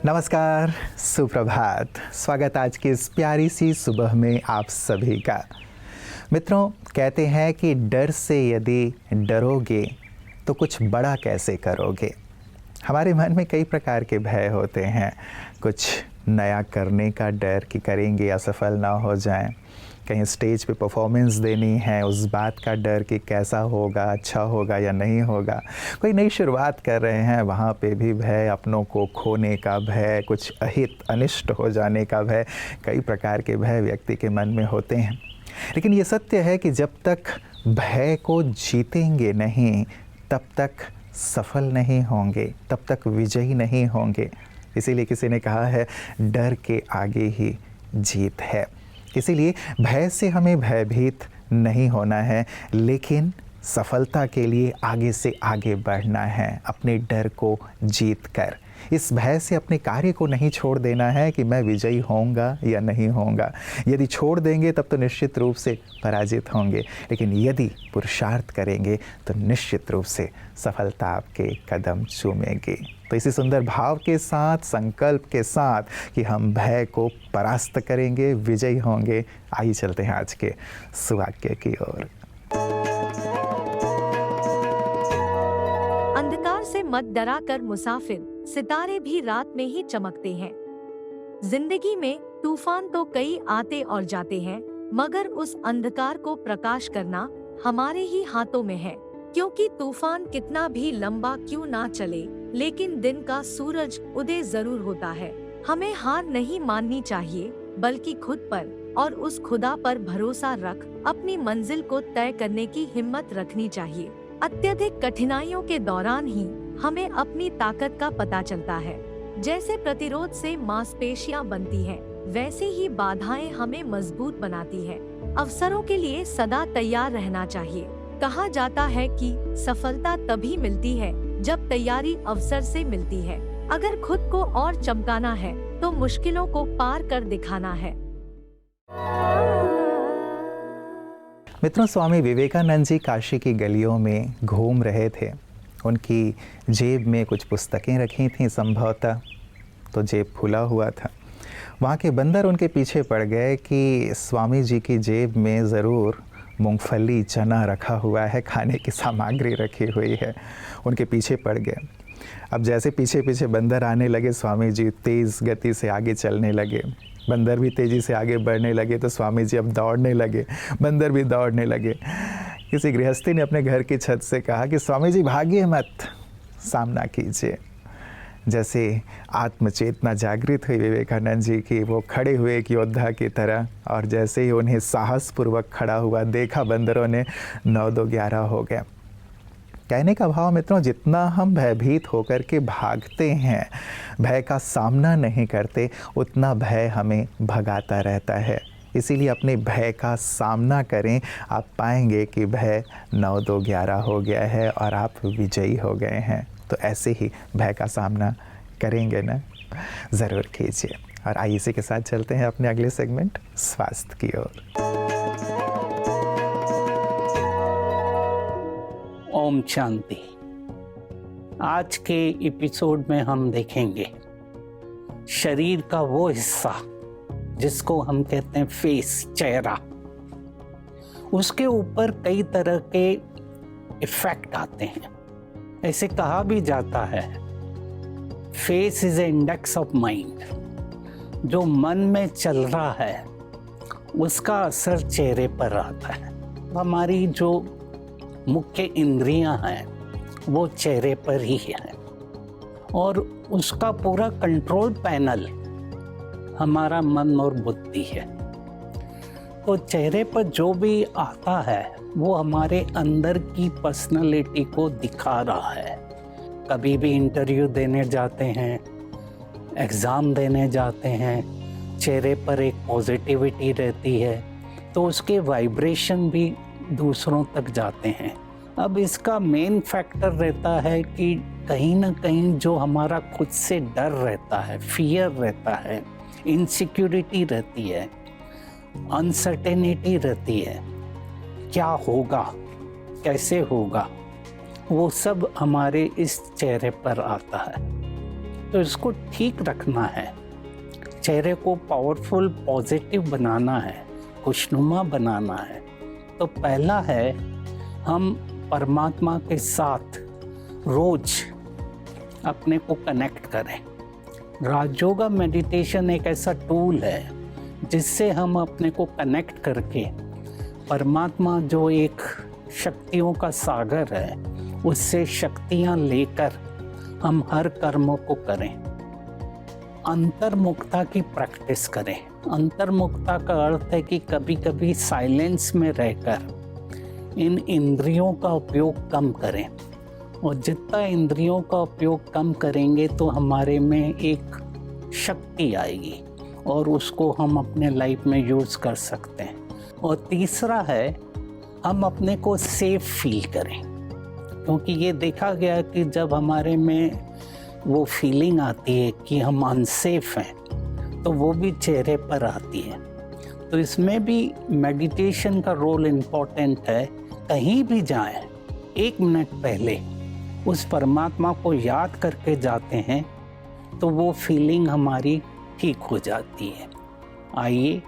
नमस्कार, सुप्रभात। स्वागत आज की इस प्यारी सी सुबह में आप सभी का। मित्रों, कहते हैं कि डर से यदि डरोगे तो कुछ बड़ा कैसे करोगे। हमारे मन में कई प्रकार के भय होते हैं। कुछ नया करने का डर कि करेंगे असफल ना हो जाएं, कहीं स्टेज पे परफॉर्मेंस देनी है उस बात का डर कि कैसा होगा, अच्छा होगा या नहीं होगा। कोई नई शुरुआत कर रहे हैं, वहाँ पे भी भय, अपनों को खोने का भय, कुछ अहित अनिष्ट हो जाने का भय। कई प्रकार के भय व्यक्ति के मन में होते हैं। लेकिन ये सत्य है कि जब तक भय को जीतेंगे नहीं, तब तक सफल नहीं होंगे, तब तक विजयी नहीं होंगे। इसीलिए किसी ने कहा है, डर के आगे ही जीत है। इसीलिए भय से हमें भयभीत नहीं होना है, लेकिन सफलता के लिए आगे से आगे बढ़ना है, अपने डर को जीत कर। इस भय से अपने कार्य को नहीं छोड़ देना है कि मैं विजयी होऊंगा या नहीं होऊंगा। यदि छोड़ देंगे तब तो निश्चित रूप से पराजित होंगे, लेकिन यदि पुरुषार्थ करेंगे तो निश्चित रूप से सफलता आपके कदम चूमेगी। तो इसी सुंदर भाव के साथ, संकल्प के साथ कि हम भय को परास्त करेंगे, विजयी होंगे, आइए चलते हैं आज के सुवाक्य की ओर। अंधकार से मत डरा कर मुसाफिर, सितारे भी रात में ही चमकते हैं। जिंदगी में तूफान तो कई आते और जाते हैं, मगर उस अंधकार को प्रकाश करना हमारे ही हाथों में है। क्योंकि तूफान कितना भी लंबा क्यों ना चले, लेकिन दिन का सूरज उदय जरूर होता है। हमें हार नहीं माननी चाहिए, बल्कि खुद पर और उस खुदा पर भरोसा रख अपनी मंजिल को तय करने की हिम्मत रखनी चाहिए। अत्यधिक कठिनाइयों के दौरान ही हमें अपनी ताकत का पता चलता है। जैसे प्रतिरोध से मांसपेशियां बनती हैं, वैसे ही बाधाएं हमें मजबूत बनाती है। अवसरों के लिए सदा तैयार रहना चाहिए। कहा जाता है कि सफलता तभी मिलती है जब तैयारी अवसर से मिलती है। अगर खुद को और चमकाना है तो मुश्किलों को पार कर दिखाना है। मित्रों, स्वामी विवेकानंद जी काशी की गलियों में घूम रहे थे। उनकी जेब में कुछ पुस्तकें रखी थीं, संभवतः तो जेब खुला हुआ था। वहाँ के बंदर उनके पीछे पड़ गए कि स्वामी जी की जेब में ज़रूर मूंगफली, चना रखा हुआ है, खाने की सामग्री रखी हुई है। उनके पीछे पड़ गए। अब जैसे पीछे पीछे बंदर आने लगे, स्वामी जी तेज़ गति से आगे चलने लगे। बंदर भी तेज़ी से आगे बढ़ने लगे तो स्वामी जी अब दौड़ने लगे, बंदर भी दौड़ने लगे। किसी गृहस्थी ने अपने घर की छत से कहा कि स्वामी जी भागिए मत, सामना कीजिए। जैसे आत्मचेतना जागृत हुई विवेकानंद जी की, वो खड़े हुए एक योद्धा की तरह, और जैसे ही उन्हें साहसपूर्वक खड़ा हुआ देखा बंदरों ने, 9-2-11 हो गया। कहने का भाव मित्रों, जितना हम भयभीत होकर के भागते हैं, भय का सामना नहीं करते, उतना भय हमें भगाता रहता है। इसीलिए अपने भय का सामना करें। आप पाएंगे कि भय 9-2-11 हो गया है और आप विजयी हो गए हैं। तो ऐसे ही भय का सामना करेंगे ना, ज़रूर कीजिए। और आइए इसी के साथ चलते हैं अपने अगले सेगमेंट स्वास्थ्य की ओर। ओम शांति। आज के एपिसोड में हम देखेंगे शरीर का वो हिस्सा जिसको हम कहते हैं फेस, चेहरा। उसके ऊपर कई तरह के इफेक्ट आते हैं। ऐसे कहा भी जाता है, face is a index of mind. जो मन में चल रहा है उसका असर चेहरे पर आता है। हमारी जो मुख्य इंद्रियां हैं वो चेहरे पर ही है, और उसका पूरा कंट्रोल पैनल हमारा मन और बुद्धि है। तो चेहरे पर जो भी आता है वो हमारे अंदर की पर्सनालिटी को दिखा रहा है। कभी भी इंटरव्यू देने जाते हैं, एग्ज़ाम देने जाते हैं, चेहरे पर एक पॉजिटिविटी रहती है, तो उसके वाइब्रेशन भी दूसरों तक जाते हैं। अब इसका मेन फैक्टर रहता है कि कहीं ना कहीं जो हमारा खुद से डर रहता है, फियर रहता है, इनसिक्योरिटी रहती है, अनसर्टेनिटी रहती है, क्या होगा, कैसे होगा, वो सब हमारे इस चेहरे पर आता है। तो इसको ठीक रखना है, चेहरे को पावरफुल पॉजिटिव बनाना है, खुशनुमा बनाना है, तो पहला है हम परमात्मा के साथ रोज अपने को कनेक्ट करें। राजयोगा मेडिटेशन एक ऐसा टूल है जिससे हम अपने को कनेक्ट करके परमात्मा जो एक शक्तियों का सागर है उससे शक्तियाँ लेकर हम हर कर्मों को करें। अंतर्मुखता की प्रैक्टिस करें। अंतर्मुखता का अर्थ है कि कभी कभी साइलेंस में रहकर इन इंद्रियों का उपयोग कम करें, और जितना इंद्रियों का उपयोग कम करेंगे तो हमारे में एक शक्ति आएगी और उसको हम अपने लाइफ में यूज़ कर सकते हैं। और तीसरा है हम अपने को सेफ फील करें, क्योंकि ये देखा गया कि जब हमारे में वो फीलिंग आती है कि हम अनसेफ हैं तो वो भी चेहरे पर आती है। तो इसमें भी मेडिटेशन का रोल इम्पोर्टेंट है। कहीं भी जाएं, 1 मिनट पहले उस परमात्मा को याद करके जाते हैं तो वो फीलिंग हमारी ठीक हो जाती है। आइए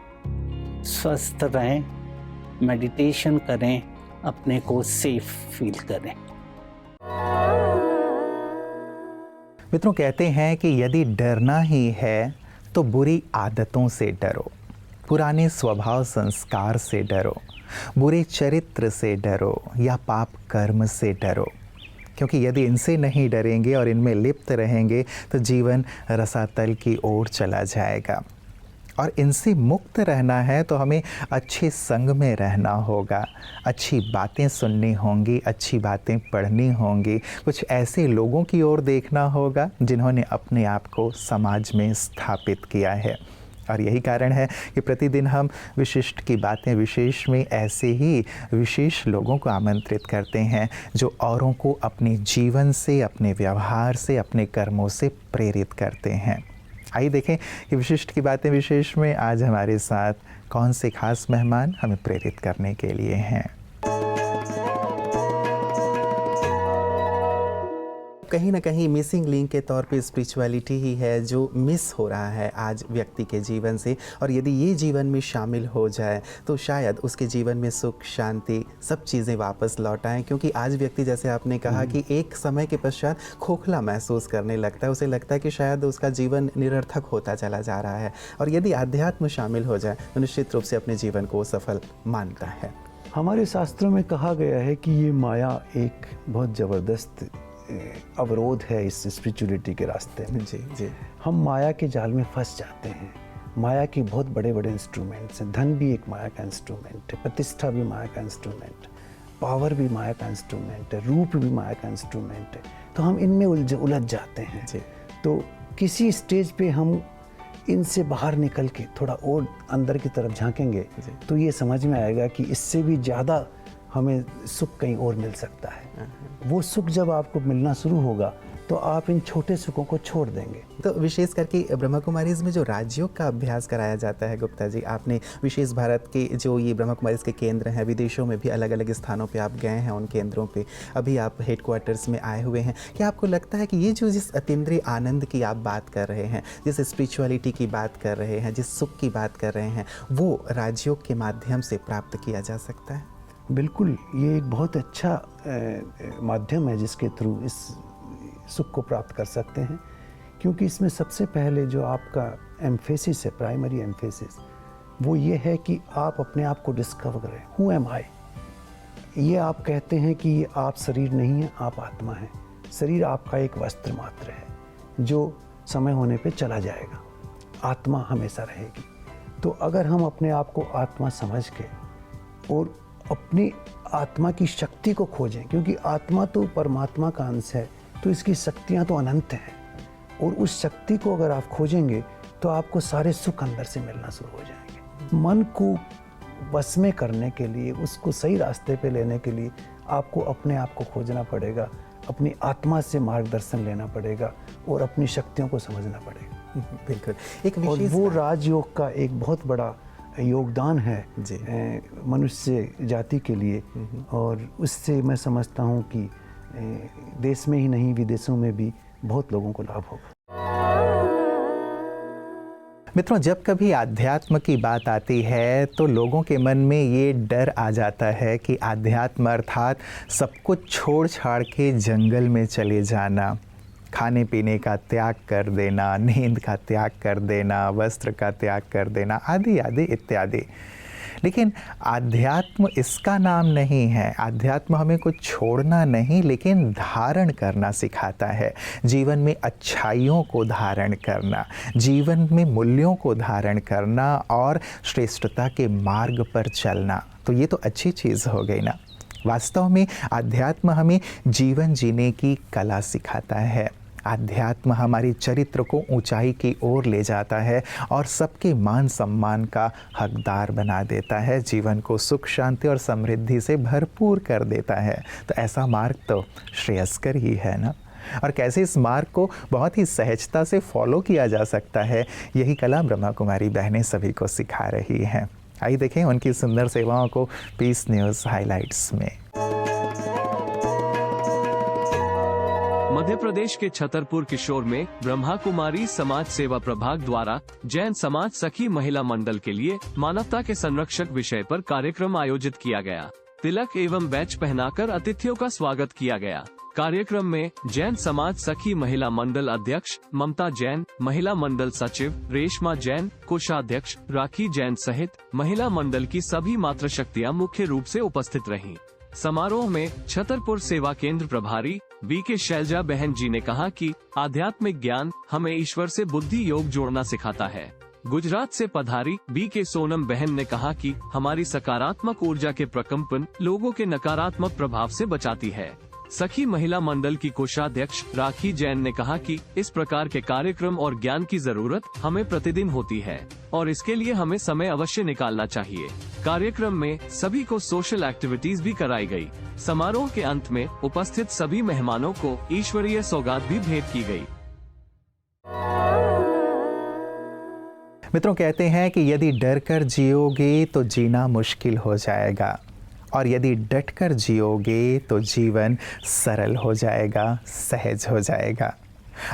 स्वस्थ रहें, मेडिटेशन करें, अपने को सेफ फील करें। मित्रों, कहते हैं कि यदि डरना ही है तो बुरी आदतों से डरो, पुराने स्वभाव संस्कार से डरो, बुरे चरित्र से डरो या पाप कर्म से डरो, क्योंकि यदि इनसे नहीं डरेंगे और इनमें लिप्त रहेंगे तो जीवन रसातल की ओर चला जाएगा। और इनसे मुक्त रहना है तो हमें अच्छे संग में रहना होगा, अच्छी बातें सुननी होंगी, अच्छी बातें पढ़नी होंगी, कुछ ऐसे लोगों की ओर देखना होगा जिन्होंने अपने आप को समाज में स्थापित किया है। और यही कारण है कि प्रतिदिन हम विशिष्ट की बातें विशेष में ऐसे ही विशेष लोगों को आमंत्रित करते हैं जो औरों को अपने जीवन से, अपने व्यवहार से, अपने कर्मों से प्रेरित करते हैं। आइए देखें कि विशिष्ट की बातें विशेष में आज हमारे साथ कौन से खास मेहमान हमें प्रेरित करने के लिए हैं। कहीं ना कहीं मिसिंग लिंक के तौर पे स्पिरिचुअलिटी ही है जो मिस हो रहा है आज व्यक्ति के जीवन से, और यदि ये जीवन में शामिल हो जाए तो शायद उसके जीवन में सुख, शांति, सब चीज़ें वापस लौट आएँ। क्योंकि आज व्यक्ति, जैसे आपने कहा, कि एक समय के पश्चात खोखला महसूस करने लगता है, उसे लगता है कि शायद उसका जीवन निरर्थक होता चला जा रहा है, और यदि आध्यात्म शामिल हो जाए तो निश्चित रूप से अपने जीवन को सफल मानता है। हमारे शास्त्रों में कहा गया है कि ये माया एक बहुत ज़बरदस्त अवरोध है इस स्पिरिचुअलिटी के रास्ते में। जी जी, हम माया के जाल में फंस जाते हैं। माया के बहुत बड़े बड़े इंस्ट्रूमेंट्स हैं। धन भी एक माया का इंस्ट्रूमेंट है, प्रतिष्ठा भी माया का इंस्ट्रूमेंट है, पावर भी माया का इंस्ट्रूमेंट है, रूप भी माया का इंस्ट्रूमेंट है। तो हम इनमें उलझ जाते हैं जी। तो किसी स्टेज पे हम इनसे बाहर निकल के थोड़ा और अंदर की तरफ झांकेंगे तो ये समझ में आएगा कि इससे भी ज़्यादा हमें सुख कहीं और मिल सकता है। वो सुख जब आपको मिलना शुरू होगा तो आप इन छोटे सुखों को छोड़ देंगे। तो विशेष करके ब्रह्मा कुमारीज़ में जो राजयोग का अभ्यास कराया जाता है गुप्ता जी, आपने विशेष भारत के जो ये ब्रह्मा कुमारीज़ के केंद्र हैं, विदेशों में भी अलग अलग स्थानों पे आप गए हैं, उन केंद्रों पे अभी आप हेडक्वार्टर्स में आए हुए हैं। क्या आपको लगता है कि ये जो जिस अतीन्द्रिय आनंद की आप बात कर रहे हैं, जिस स्पिरिचुअलिटी की बात कर रहे हैं, जिस सुख की बात कर रहे हैं, वो राजयोग के माध्यम से प्राप्त किया जा सकता है? बिल्कुल, ये एक बहुत अच्छा माध्यम है जिसके थ्रू इस सुख को प्राप्त कर सकते हैं। क्योंकि इसमें सबसे पहले जो आपका एम्फेसिस है, प्राइमरी एम्फेसिस, वो ये है कि आप अपने आप को डिस्कवर करें। हु एम आई? ये आप कहते हैं कि ये आप शरीर नहीं है, आप आत्मा हैं। शरीर आपका एक वस्त्र मात्र है जो समय होने पे चला जाएगा, आत्मा हमेशा रहेगी। तो अगर हम अपने आप को आत्मा समझ के और अपनी आत्मा की शक्ति को खोजें, क्योंकि आत्मा तो परमात्मा का अंश है, तो इसकी शक्तियाँ तो अनंत हैं, और उस शक्ति को अगर आप खोजेंगे तो आपको सारे सुख अंदर से मिलना शुरू हो जाएंगे। मन को बस में करने के लिए, उसको सही रास्ते पे लेने के लिए आपको अपने आप को खोजना पड़ेगा, अपनी आत्मा से मार्गदर्शन लेना पड़ेगा और अपनी शक्तियों को समझना पड़ेगा। बिल्कुल, एक और विशेष वो राजयोग का एक बहुत बड़ा योगदान है मनुष्य जाति के लिए, और उससे मैं समझता हूँ कि देश में ही नहीं विदेशों में भी बहुत लोगों को लाभ होगा। मित्रों, जब कभी आध्यात्म की बात आती है तो लोगों के मन में ये डर आ जाता है कि आध्यात्म अर्थात सब कुछ छोड़ छाड़ के जंगल में चले जाना, खाने पीने का त्याग कर देना, नींद का त्याग कर देना, वस्त्र का त्याग कर देना, आदि आदि इत्यादि। लेकिन आध्यात्म इसका नाम नहीं है। आध्यात्म हमें कुछ छोड़ना नहीं लेकिन धारण करना सिखाता है। जीवन में अच्छाइयों को धारण करना, जीवन में मूल्यों को धारण करना और श्रेष्ठता के मार्ग पर चलना। तो ये तो अच्छी चीज़ हो गई ना। वास्तव में आध्यात्म हमें जीवन जीने की कला सिखाता है। आध्यात्म हमारी चरित्र को ऊंचाई की ओर ले जाता है और सबके मान सम्मान का हकदार बना देता है, जीवन को सुख शांति और समृद्धि से भरपूर कर देता है। तो ऐसा मार्ग तो श्रेयस्कर ही है ना। और कैसे इस मार्ग को बहुत ही सहजता से फॉलो किया जा सकता है, यही कला ब्रह्मा कुमारी बहनें सभी को सिखा रही हैं। आइए देखें उनकी सुंदर सेवाओं को पीस न्यूज़ हाइलाइट्स में। मध्य प्रदेश के छतरपुर किशोर में ब्रह्मा कुमारी समाज सेवा प्रभाग द्वारा जैन समाज सखी महिला मंडल के लिए मानवता के संरक्षक विषय पर कार्यक्रम आयोजित किया गया। तिलक एवं बैच पहनाकर अतिथियों का स्वागत किया गया। कार्यक्रम में जैन समाज सखी महिला मंडल अध्यक्ष ममता जैन, महिला मंडल सचिव रेशमा जैन, कोषाध्यक्ष राखी जैन सहित महिला मंडल की सभी मातृशक्तियाँ मुख्य रूप से उपस्थित रहीं। समारोह में छतरपुर सेवा केंद्र प्रभारी वी.के. शैलजा बहन जी ने कहा कि आध्यात्मिक ज्ञान हमें ईश्वर से बुद्धि योग जोड़ना सिखाता है। गुजरात से पधारी वी.के. सोनम बहन ने कहा कि हमारी सकारात्मक ऊर्जा के प्रकंपन लोगों के नकारात्मक प्रभाव से बचाती है। सखी महिला मंडल की कोषाध्यक्ष राखी जैन ने कहा कि इस प्रकार के कार्यक्रम और ज्ञान की जरूरत हमें प्रतिदिन होती है और इसके लिए हमें समय अवश्य निकालना चाहिए। कार्यक्रम में सभी को सोशल एक्टिविटीज भी कराई गई। समारोह के अंत में उपस्थित सभी मेहमानों को ईश्वरीय सौगात भी भेंट की गई। मित्रों, कहते हैं कि यदि डर कर जियोगे तो जीना मुश्किल हो जाएगा और यदि डट कर जियोगे तो जीवन सरल हो जाएगा, सहज हो जाएगा।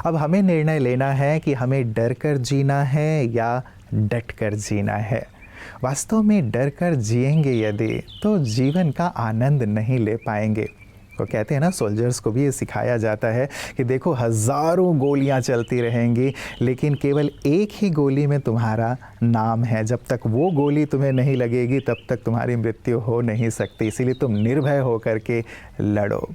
अब हमें निर्णय लेना है कि हमें डर कर जीना है या डट कर जीना है। वास्तव में डर कर जिएंगे यदि तो जीवन का आनंद नहीं ले पाएंगे। तो कहते हैं ना, सोल्जर्स को भी ये सिखाया जाता है कि देखो हज़ारों गोलियां चलती रहेंगी लेकिन केवल एक ही गोली में तुम्हारा नाम है। जब तक वो गोली तुम्हें नहीं लगेगी तब तक तुम्हारी मृत्यु हो नहीं सकती। इसीलिए तुम निर्भय होकर के लड़ो।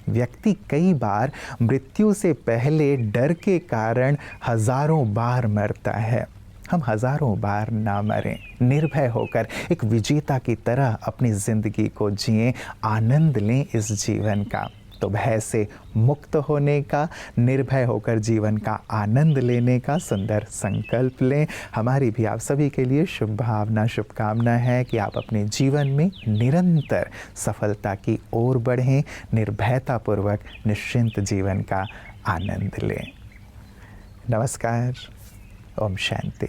व्यक्ति कई बार मृत्यु से पहले डर के कारण हज़ारों बार मरता है। हम हज़ारों बार ना मरें, निर्भय होकर एक विजेता की तरह अपनी ज़िंदगी को जिएं, आनंद लें इस जीवन का। तो भय से मुक्त होने का, निर्भय होकर जीवन का आनंद लेने का सुंदर संकल्प लें। हमारी भी आप सभी के लिए शुभ भावना, शुभकामना है कि आप अपने जीवन में निरंतर सफलता की ओर बढ़ें, निर्भयतापूर्वक निश्चिंत जीवन का आनंद लें। नमस्कार। ओम शांति।